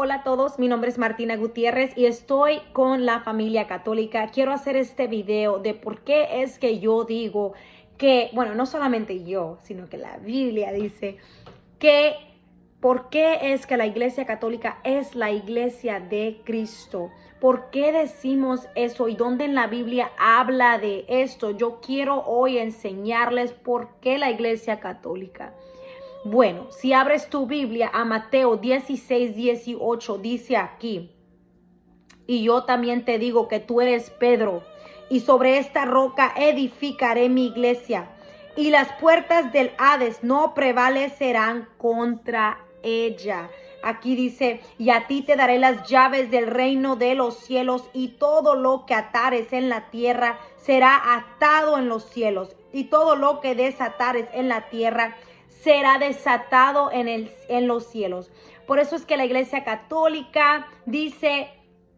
Hola a todos, mi nombre es Martina Gutiérrez y estoy con la familia católica. Quiero hacer este video de por qué es que yo digo que, bueno, no solamente yo, sino que la Biblia dice que por qué es que la iglesia católica es la iglesia de Cristo. ¿Por qué decimos eso y dónde en la Biblia habla de esto? Yo quiero hoy enseñarles por qué la iglesia católica. Bueno, si abres tu Biblia a Mateo 16:18, dice aquí: y yo también te digo que tú eres Pedro, y sobre esta roca edificaré mi iglesia, y las puertas del Hades no prevalecerán contra ella. Aquí dice: y a ti te daré las llaves del reino de los cielos, y todo lo que atares en la tierra será atado en los cielos, y todo lo que desatares en la tierra será desatado en los cielos. Por eso es que la iglesia católica dice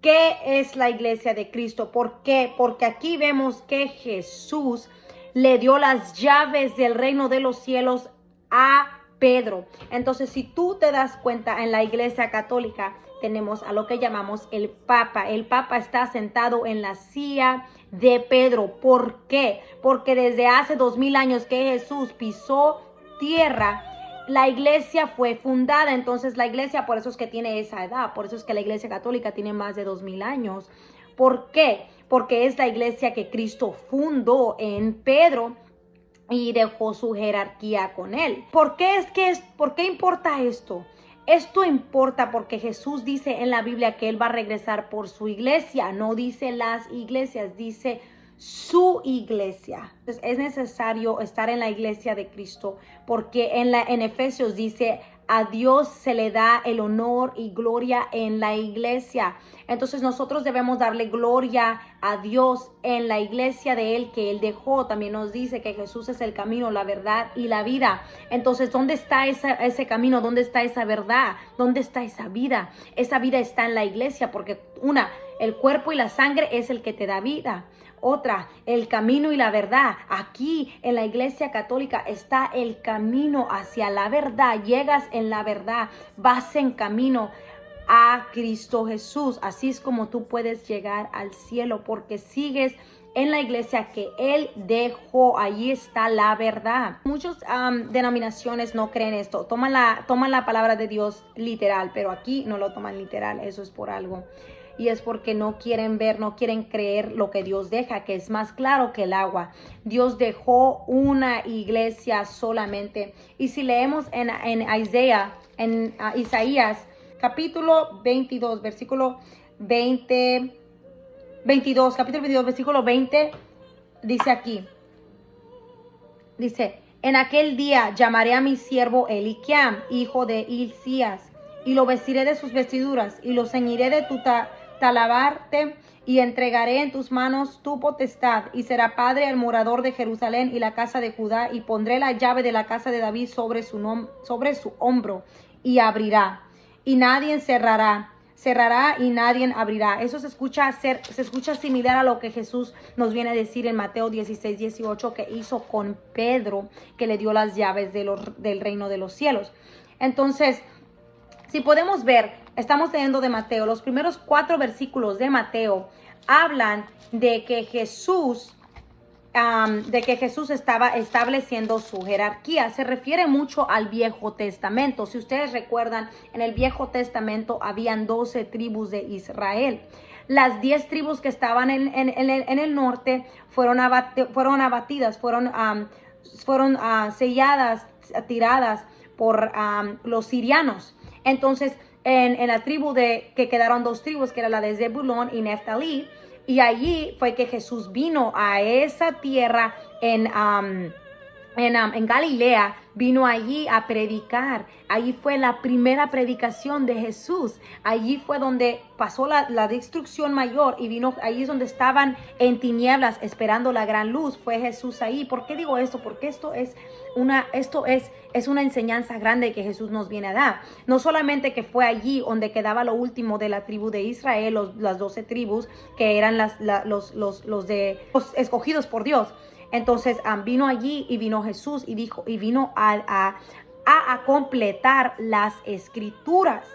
que es la iglesia de Cristo. ¿Por qué? Porque aquí vemos que Jesús le dio las llaves del reino de los cielos a Pedro. Entonces, si tú te das cuenta, en la iglesia católica tenemos a lo que llamamos el Papa. El Papa está sentado en la silla de Pedro. ¿Por qué? Porque desde hace 2000 años que Jesús pisó tierra, la iglesia fue fundada. Entonces la iglesia, por eso es que tiene esa edad, por eso es que la iglesia católica tiene más de 2000 años. ¿Por qué? Porque es la iglesia que Cristo fundó en Pedro y dejó su jerarquía con él. ¿Por qué importa esto? Esto importa porque Jesús dice en la Biblia que él va a regresar por su iglesia. No dice las iglesias, dice su iglesia. Entonces, es necesario estar en la iglesia de Cristo, porque en Efesios dice: a Dios se le da el honor y gloria en la iglesia. Entonces nosotros debemos darle gloria a Dios en la iglesia de él que él dejó. También nos dice que Jesús es el camino, la verdad y la vida. Entonces, ¿dónde está ese camino? ¿Dónde está esa verdad? ¿Dónde está esa vida? Esa vida está en la iglesia, porque el cuerpo y la sangre es el que te da vida. Otra, el camino y la verdad. Aquí en la iglesia católica está el camino hacia la verdad. Llegas en la verdad, vas en camino a Cristo Jesús. Así es como tú puedes llegar al cielo, porque sigues en la iglesia que él dejó. Allí está la verdad. Muchas denominaciones no creen esto. Toman la palabra de Dios literal, pero aquí no lo toman literal. Eso es por algo. Y es porque no quieren ver, no quieren creer lo que Dios deja, que es más claro que el agua. Dios dejó una iglesia solamente. Y si leemos en Isaías, capítulo 22, versículo 20, 22, capítulo 22, versículo 20, dice aquí. Dice: en aquel día llamaré a mi siervo Eliquiam, hijo de Hilcías, y lo vestiré de sus vestiduras, y lo ceñiré de tu talabarte, y entregaré en tus manos tu potestad, y será padre al morador de Jerusalén y la casa de Judá, y pondré la llave de la casa de David sobre su hombro, y abrirá, y nadie cerrará y nadie abrirá. Eso se escucha similar a lo que Jesús nos viene a decir en Mateo 16:18, que hizo con Pedro, que le dio las llaves del reino de los cielos. Entonces, si podemos ver, estamos leyendo de Mateo. Los primeros 4 versículos de Mateo hablan de que Jesús estaba estableciendo su jerarquía. Se refiere mucho al Viejo Testamento. Si ustedes recuerdan, en el Viejo Testamento habían 12 tribus de Israel. Las 10 tribus que estaban en el norte fueron abatidas, fueron selladas, tiradas por los sirianos. Entonces, en la tribu que quedaron 2 tribus, que era la de Zebulón y Neftalí, y allí fue que Jesús vino a esa tierra en Galilea, vino allí a predicar. Allí fue la primera predicación de Jesús. Allí fue donde pasó la destrucción mayor y vino, allí es donde estaban en tinieblas esperando la gran luz. Fue Jesús ahí. ¿Por qué digo esto? Porque esto es una enseñanza grande que Jesús nos viene a dar. No solamente que fue allí donde quedaba lo último de la tribu de Israel, las 12 tribus que eran los escogidos por Dios. Entonces vino allí y vino Jesús y vino a completar las escrituras.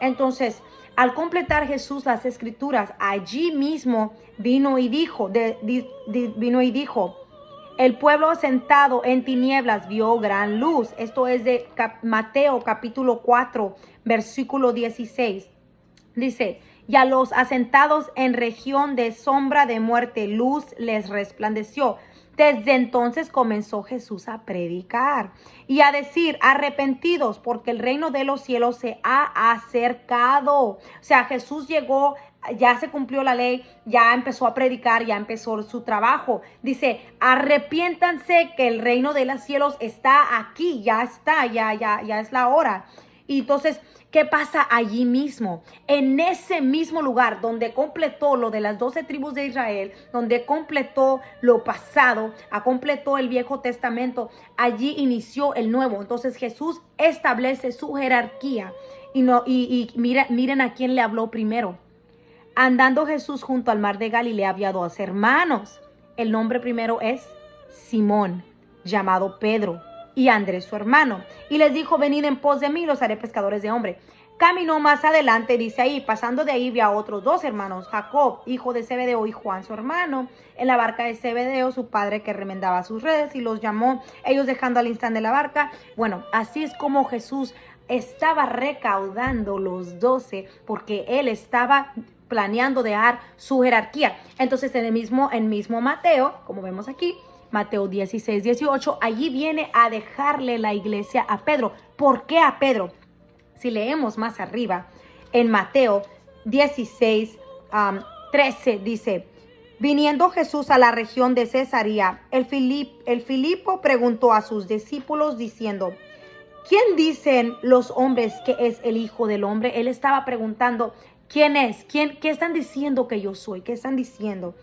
Entonces, al completar Jesús las escrituras, allí mismo vino y dijo, el pueblo sentado en tinieblas vio gran luz. Esto es de Mateo capítulo 4, versículo 16. Dice, y a los asentados en región de sombra de muerte, luz les resplandeció. Desde entonces comenzó Jesús a predicar y a decir, arrepentidos, porque el reino de los cielos se ha acercado. O sea, Jesús llegó, ya se cumplió la ley, ya empezó a predicar, ya empezó su trabajo. Dice, arrepiéntanse que el reino de los cielos está aquí, ya está, ya es la hora. Y entonces, ¿qué pasa allí mismo? En ese mismo lugar donde completó lo de las 12 tribus de Israel, donde completó lo pasado, completó el Viejo Testamento, allí inició el Nuevo. Entonces Jesús establece su jerarquía. Y miren a quién le habló primero. Andando Jesús junto al mar de Galilea había dos hermanos. El nombre primero es Simón, llamado Pedro, y Andrés su hermano, y les dijo, venid en pos de mí, los haré pescadores de hombre. Caminó más adelante, dice ahí, pasando de ahí, vio a otros dos hermanos, Jacob, hijo de Zebedeo, y Juan su hermano, en la barca de Zebedeo, su padre, que remendaba sus redes, y los llamó, ellos dejando al instante la barca. Bueno, así es como Jesús estaba recaudando los 12, porque él estaba planeando dejar su jerarquía. Entonces en el mismo Mateo, como vemos aquí, Mateo 16, 18, allí viene a dejarle la iglesia a Pedro. ¿Por qué a Pedro? Si leemos más arriba, en Mateo 16, 13, dice, viniendo Jesús a la región de Cesarea, el Filipo preguntó a sus discípulos diciendo, ¿quién dicen los hombres que es el Hijo del Hombre? Él estaba preguntando, ¿quién es? ¿Qué están diciendo que yo soy? ¿Qué están diciendo?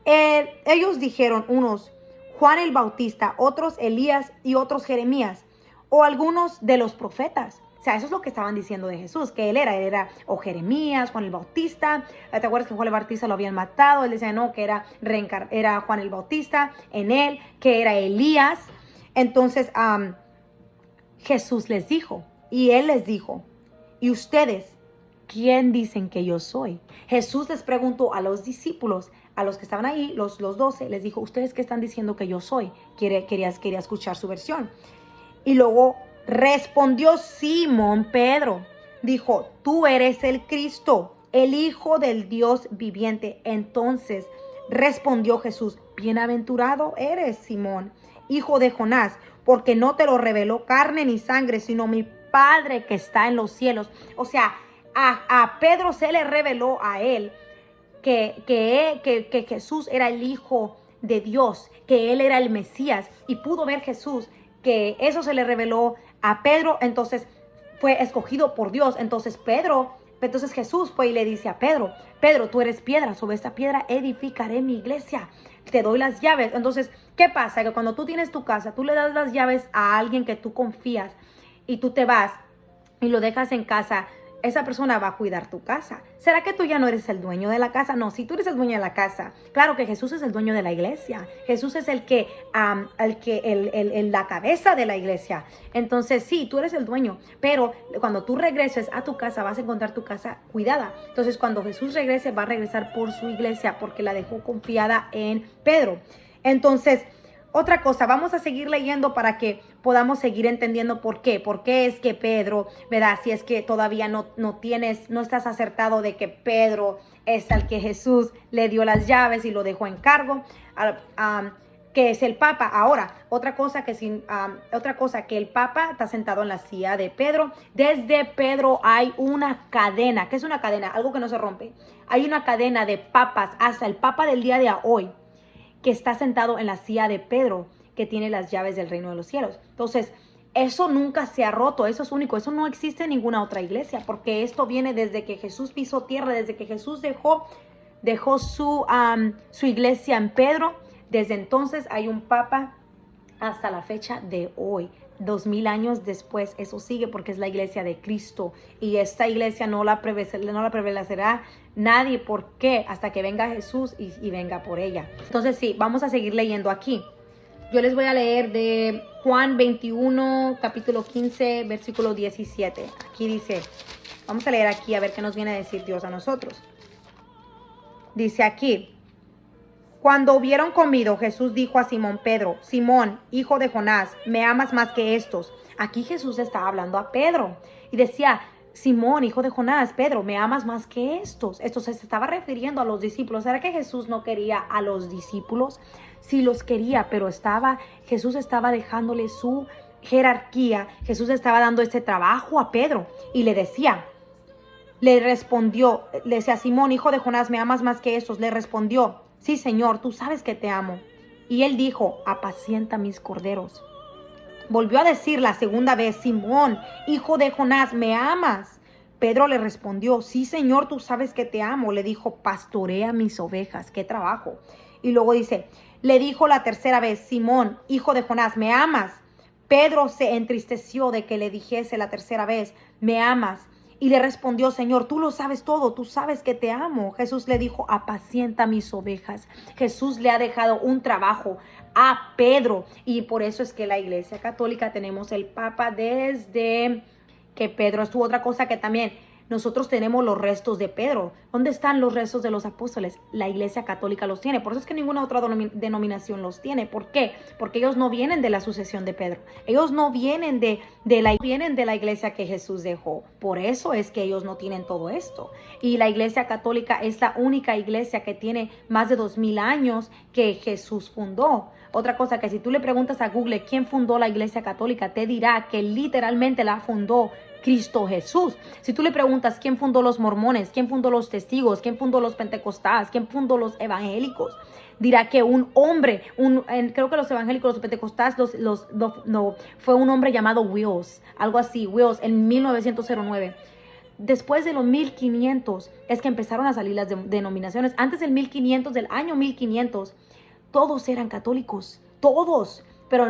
Ellos dijeron, unos Juan el Bautista, otros Elías y otros Jeremías, o algunos de los profetas. O sea, eso es lo que estaban diciendo de Jesús, que él era o Jeremías, Juan el Bautista. ¿Te acuerdas que Juan el Bautista lo habían matado? Él decía, no, que era Juan el Bautista en él, que era Elías. Entonces, Jesús les dijo, y él les dijo, ¿y ustedes quién dicen que yo soy? Jesús les preguntó a los discípulos, a los que estaban ahí, los 12, les dijo, ¿ustedes qué están diciendo que yo soy? Quería escuchar su versión. Y luego respondió Simón Pedro, dijo, tú eres el Cristo, el Hijo del Dios viviente. Entonces respondió Jesús, bienaventurado eres, Simón, hijo de Jonás, porque no te lo reveló carne ni sangre, sino mi Padre que está en los cielos. O sea, a Pedro se le reveló a él que Jesús era el Hijo de Dios, que él era el Mesías, y pudo ver Jesús que eso se le reveló a Pedro. Entonces fue escogido por Dios. Entonces Jesús fue y le dice a Pedro, Pedro, tú eres piedra, sobre esta piedra edificaré mi iglesia, te doy las llaves. Entonces, ¿qué pasa? Que cuando tú tienes tu casa, tú le das las llaves a alguien que tú confías y tú te vas y lo dejas en casa, esa persona va a cuidar tu casa. ¿Será que tú ya no eres el dueño de la casa? No, si tú eres el dueño de la casa, claro que Jesús es el dueño de la iglesia. Jesús es la cabeza de la iglesia. Entonces, sí, tú eres el dueño, pero cuando tú regreses a tu casa, vas a encontrar tu casa cuidada. Entonces, cuando Jesús regrese, va a regresar por su iglesia, porque la dejó confiada en Pedro. Entonces, otra cosa, vamos a seguir leyendo para que podamos seguir entendiendo por qué. ¿Por qué es que Pedro, verdad? Si es que todavía no estás acertado de que Pedro es al que Jesús le dio las llaves y lo dejó en cargo, que es el Papa. Ahora, otra cosa que el Papa está sentado en la silla de Pedro. Desde Pedro hay una cadena. ¿Qué es una cadena? Algo que no se rompe. Hay una cadena de papas hasta el Papa del día de hoy, que está sentado en la silla de Pedro, que tiene las llaves del reino de los cielos. Entonces, eso nunca se ha roto, eso es único, eso no existe en ninguna otra iglesia, porque esto viene desde que Jesús pisó tierra, desde que Jesús dejó su iglesia en Pedro. Desde entonces hay un papa hasta la fecha de hoy. 2000 años después, eso sigue, porque es la iglesia de Cristo, y esta iglesia no la prevalecerá nadie. ¿Por qué? Hasta que venga Jesús y venga por ella. Entonces sí, vamos a seguir leyendo aquí. Yo les voy a leer de Juan 21, capítulo 15, versículo 17. Aquí dice, Vamos a leer aquí a ver qué nos viene a decir Dios a nosotros. Dice aquí, cuando hubieron comido, Jesús dijo a Simón Pedro, Simón, hijo de Jonás, ¿me amas más que estos? Aquí Jesús estaba hablando a Pedro y decía, Simón, hijo de Jonás, Pedro, ¿me amas más que estos? Esto se estaba refiriendo a los discípulos. ¿Será que Jesús no quería a los discípulos? Sí los quería, pero Jesús estaba dejándole su jerarquía. Jesús estaba dando este trabajo a Pedro y le decía, le decía, Simón, hijo de Jonás, ¿me amas más que estos? Le respondió, sí, Señor, tú sabes que te amo. Y él dijo, apacienta mis corderos. Volvió a decir la segunda vez, Simón, hijo de Jonás, ¿me amas? Pedro le respondió, sí, Señor, tú sabes que te amo. Le dijo, pastorea mis ovejas. ¡Qué trabajo! Y luego le dijo la tercera vez, Simón, hijo de Jonás, ¿me amas? Pedro se entristeció de que le dijese la tercera vez, ¿me amas? Y le respondió, Señor, tú lo sabes todo, tú sabes que te amo. Jesús le dijo, apacienta mis ovejas. Jesús le ha dejado un trabajo a Pedro. Y por eso es que la Iglesia Católica tenemos el Papa desde que Pedro estuvo. Otra cosa que también nosotros tenemos los restos de Pedro. ¿Dónde están los restos de los apóstoles? La Iglesia Católica los tiene. Por eso es que ninguna otra denominación los tiene. ¿Por qué? Porque ellos no vienen de la sucesión de Pedro. Ellos no vienen vienen de la iglesia que Jesús dejó. Por eso es que ellos no tienen todo esto. Y la Iglesia Católica es la única iglesia que tiene más de 2000 años que Jesús fundó. Otra cosa, que si tú le preguntas a Google quién fundó la Iglesia Católica, te dirá que literalmente la fundó Cristo Jesús. Si tú le preguntas quién fundó los mormones, quién fundó los testigos, quién fundó los pentecostales, quién fundó los evangélicos, dirá que un hombre, creo que los evangélicos, los pentecostales, fue un hombre llamado Wills, algo así, Wills, en 1909. Después de los 1500 es que empezaron a salir las denominaciones. Antes del 1500, del año 1500, todos eran católicos, todos. Pero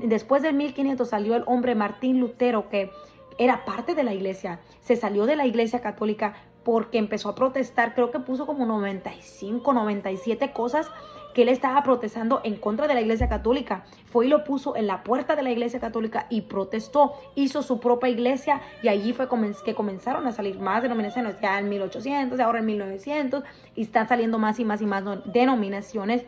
después del 1500 salió el hombre Martín Lutero, que era parte de la iglesia. Se salió de la Iglesia Católica porque empezó a protestar. Creo que puso como 95, 97 cosas que él estaba protestando en contra de la Iglesia Católica. Fue y lo puso en la puerta de la Iglesia Católica y protestó. Hizo su propia iglesia y allí fue que comenzaron a salir más denominaciones. Ya en 1800, ahora en 1900, y están saliendo más y más y más denominaciones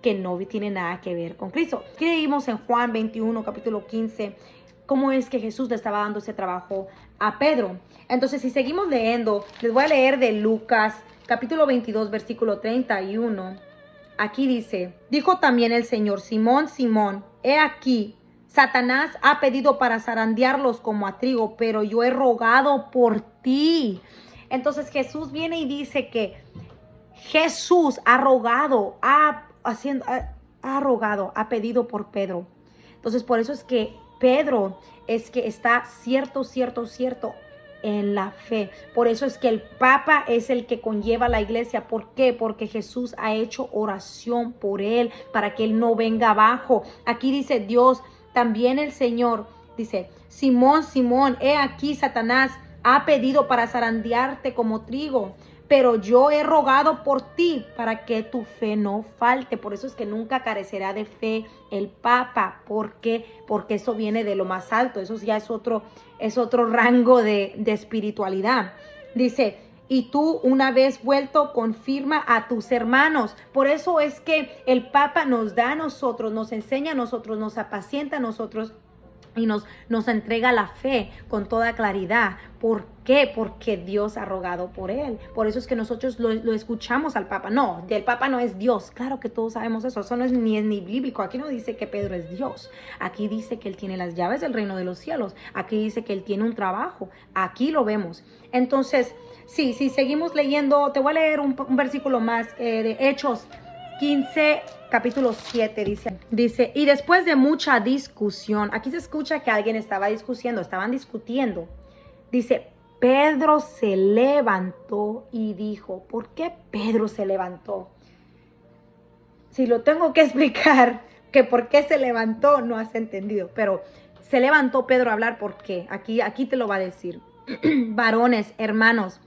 que no tienen nada que ver con Cristo. Aquí vimos en Juan 21, capítulo 15, cómo es que Jesús le estaba dando ese trabajo a Pedro. Entonces, si seguimos leyendo, les voy a leer de Lucas, capítulo 22, versículo 31. Aquí dice, dijo también el Señor, Simón, Simón, he aquí, Satanás ha pedido para zarandearlos como a trigo, pero yo he rogado por ti. Entonces, Jesús viene y dice que Jesús ha rogado, ha pedido por Pedro. Entonces, por eso es que Pedro es que está cierto en la fe. Por eso es que el Papa es el que conlleva la iglesia. ¿Por qué? Porque Jesús ha hecho oración por él para que él no venga abajo. Aquí dice Dios, también el Señor dice, Simón, Simón, he aquí Satanás ha pedido para zarandearte como trigo, pero yo he rogado por ti para que tu fe no falte. Por eso es que nunca carecerá de fe el Papa. ¿Por qué? Porque eso viene de lo más alto. Eso ya es otro rango de espiritualidad. Dice, y tú una vez vuelto confirma a tus hermanos. Por eso es que el Papa nos da a nosotros, nos enseña a nosotros, nos apacienta a nosotros y nos entrega la fe con toda claridad. ¿Por qué? Porque Dios ha rogado por él. Por eso es que nosotros lo escuchamos al Papa. No, el Papa no es Dios. Claro que todos sabemos eso. Eso no es ni bíblico. Aquí no dice que Pedro es Dios. Aquí dice que él tiene las llaves del reino de los cielos. Aquí dice que él tiene un trabajo. Aquí lo vemos. Entonces, sí, seguimos leyendo. Te voy a leer un versículo más de Hechos 15, capítulo 7, dice, y después de mucha discusión, aquí se escucha que alguien estaban discutiendo, dice, Pedro se levantó y dijo. ¿Por qué Pedro se levantó? Si lo tengo que explicar, que por qué se levantó, no has entendido, pero se levantó Pedro a hablar. ¿Por qué? Aquí te lo va a decir. Varones, hermanos,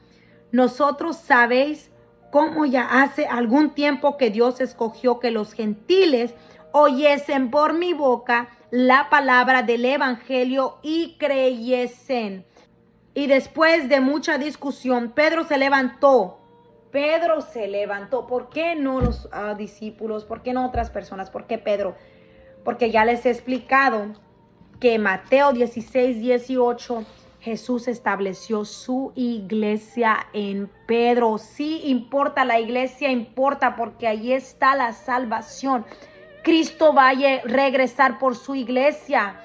nosotros sabéis cómo ya hace algún tiempo que Dios escogió que los gentiles oyesen por mi boca la palabra del evangelio y creyesen. Y después de mucha discusión, Pedro se levantó. Pedro se levantó. ¿Por qué no los discípulos? ¿Por qué no otras personas? ¿Por qué Pedro? Porque ya les he explicado que Mateo 16, 18, Jesús estableció su iglesia en Pedro. Sí importa, la iglesia importa porque ahí está la salvación. Cristo va a regresar por su iglesia.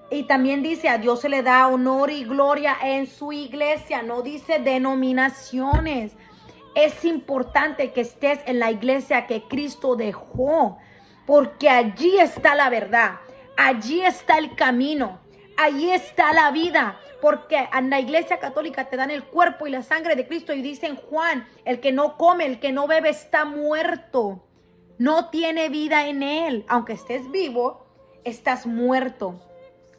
Y también dice, a Dios se le da honor y gloria en su iglesia. No dice denominaciones. Es importante que estés en la iglesia que Cristo dejó, porque allí está la verdad, allí está el camino, allí está la vida. Porque en la iglesia católica te dan el cuerpo y la sangre de Cristo y dicen, Juan, el que no come, el que no bebe está muerto. No tiene vida en él. Aunque estés vivo, estás muerto.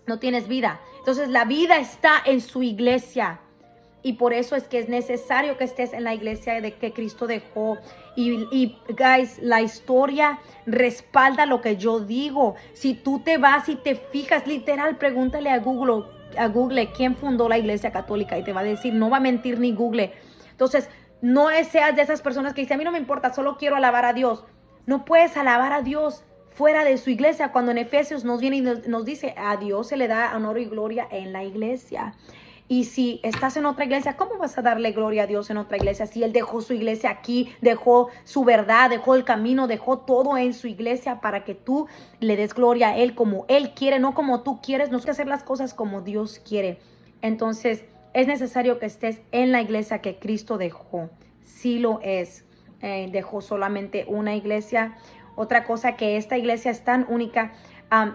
No tienes vida. Entonces la vida está en su iglesia. Y por eso es que es necesario que estés en la iglesia de que Cristo dejó. Y guys, la historia respalda lo que yo digo. Si tú te vas y te fijas, literal, pregúntale a Google quién fundó la iglesia católica y te va a decir, no va a mentir ni Google. Entonces, no seas de esas personas que dicen, a mí no me importa, solo quiero alabar a Dios. No puedes alabar a Dios fuera de su iglesia, cuando en Efesios nos viene y nos dice, a Dios se le da honor y gloria en la iglesia. Y si estás en otra iglesia, ¿cómo vas a darle gloria a Dios en otra iglesia? Si Él dejó su iglesia aquí, dejó su verdad, dejó el camino, dejó todo en su iglesia para que tú le des gloria a Él como Él quiere, no como tú quieres. No hay que hacer las cosas como Dios quiere. Entonces, es necesario que estés en la iglesia que Cristo dejó. Sí lo es. Dejó solamente una iglesia. Otra cosa, que esta iglesia es tan única.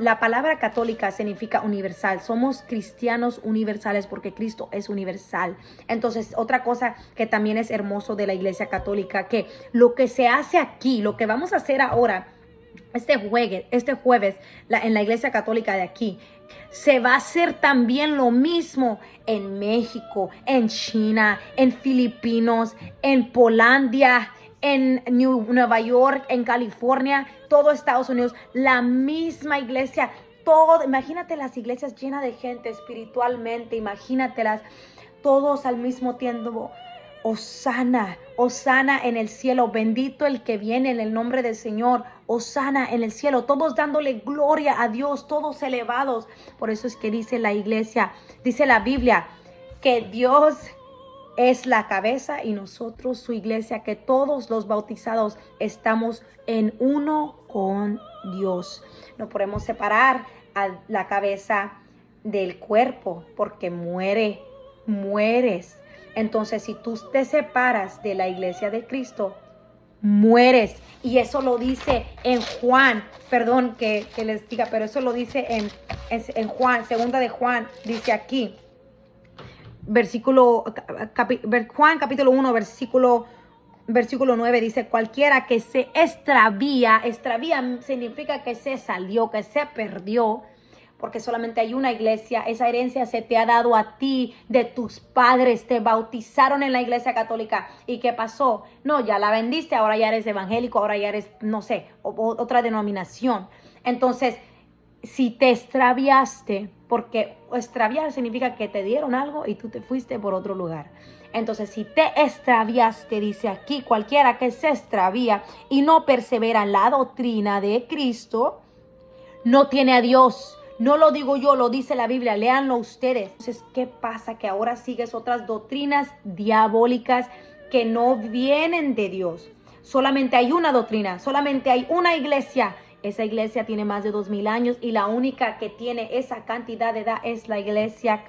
La palabra católica significa universal. Somos cristianos universales porque Cristo es universal. Entonces, otra cosa que también es hermoso de la iglesia católica, que lo que se hace aquí, lo que vamos a hacer ahora, este jueves en la iglesia católica de aquí, se va a hacer también lo mismo en México, en China, en Filipinos, en Polandia, en Nueva York, en California, todo Estados Unidos, la misma iglesia, todo. Imagínate las iglesias llenas de gente espiritualmente, imagínatelas todos al mismo tiempo. Hosana, hosana en el cielo, bendito el que viene en el nombre del Señor, hosana en el cielo, todos dándole gloria a Dios, todos elevados. Por eso es que dice la iglesia, dice la Biblia, que Dios es la cabeza y nosotros su iglesia, que todos los bautizados estamos en uno con Dios. No podemos separar a la cabeza del cuerpo porque mueres. Entonces, si tú te separas de la iglesia de Cristo, mueres. Y eso lo dice en Juan, perdón que les diga, pero eso lo dice en Juan, segunda de Juan, dice aquí. Juan capítulo 1, versículo 9 dice, cualquiera que se extravía significa que se salió, que se perdió, porque solamente hay una iglesia. Esa herencia se te ha dado a ti de tus padres, te bautizaron en la iglesia católica. ¿Y qué pasó? No, ya la vendiste, ahora ya eres evangélico, ahora ya eres, no sé, otra denominación. Entonces, si te extraviaste, porque extraviar significa que te dieron algo y tú te fuiste por otro lugar. Entonces, si te extraviaste, dice aquí, cualquiera que se extravía y no persevera en la doctrina de Cristo, no tiene a Dios. No lo digo yo, lo dice la Biblia, léanlo ustedes. Entonces, ¿qué pasa? Que ahora sigues otras doctrinas diabólicas que no vienen de Dios. Solamente hay una doctrina, solamente hay una iglesia. Esa iglesia tiene más de 2000 años y la única que tiene esa cantidad de edad es la iglesia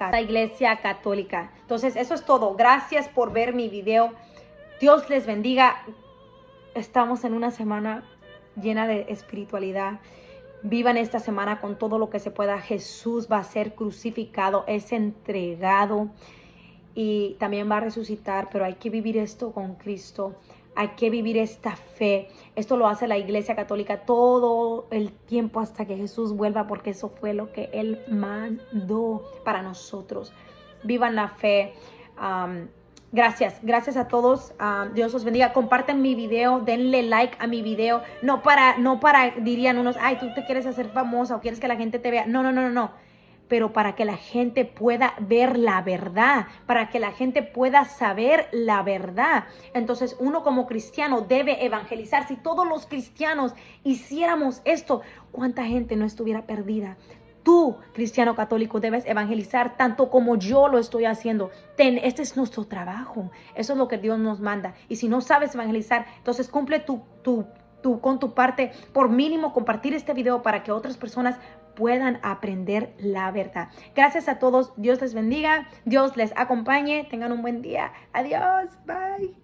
católica. Entonces, eso es todo. Gracias por ver mi video. Dios les bendiga. Estamos en una semana llena de espiritualidad. Vivan esta semana con todo lo que se pueda. Jesús va a ser crucificado, es entregado y también va a resucitar, pero hay que vivir esto con Cristo. Hay que vivir esta fe. Esto lo hace la iglesia católica todo el tiempo hasta que Jesús vuelva, porque eso fue lo que Él mandó para nosotros. Vivan la fe. Gracias a todos. Dios los bendiga. Compartan mi video, denle like a mi video. No para, dirían unos, ay, tú te quieres hacer famosa o quieres que la gente te vea. No. pero para que la gente pueda ver la verdad, para que la gente pueda saber la verdad. Entonces uno como cristiano debe evangelizar. Si todos los cristianos hiciéramos esto, ¿cuánta gente no estuviera perdida? Tú, cristiano católico, debes evangelizar tanto como yo lo estoy haciendo. Este es nuestro trabajo. Eso es lo que Dios nos manda. Y si no sabes evangelizar, entonces cumple con tu parte, por mínimo compartir este video para que otras personas puedan aprender la verdad. Gracias a todos. Dios les bendiga. Dios les acompañe. Tengan un buen día. Adiós. Bye.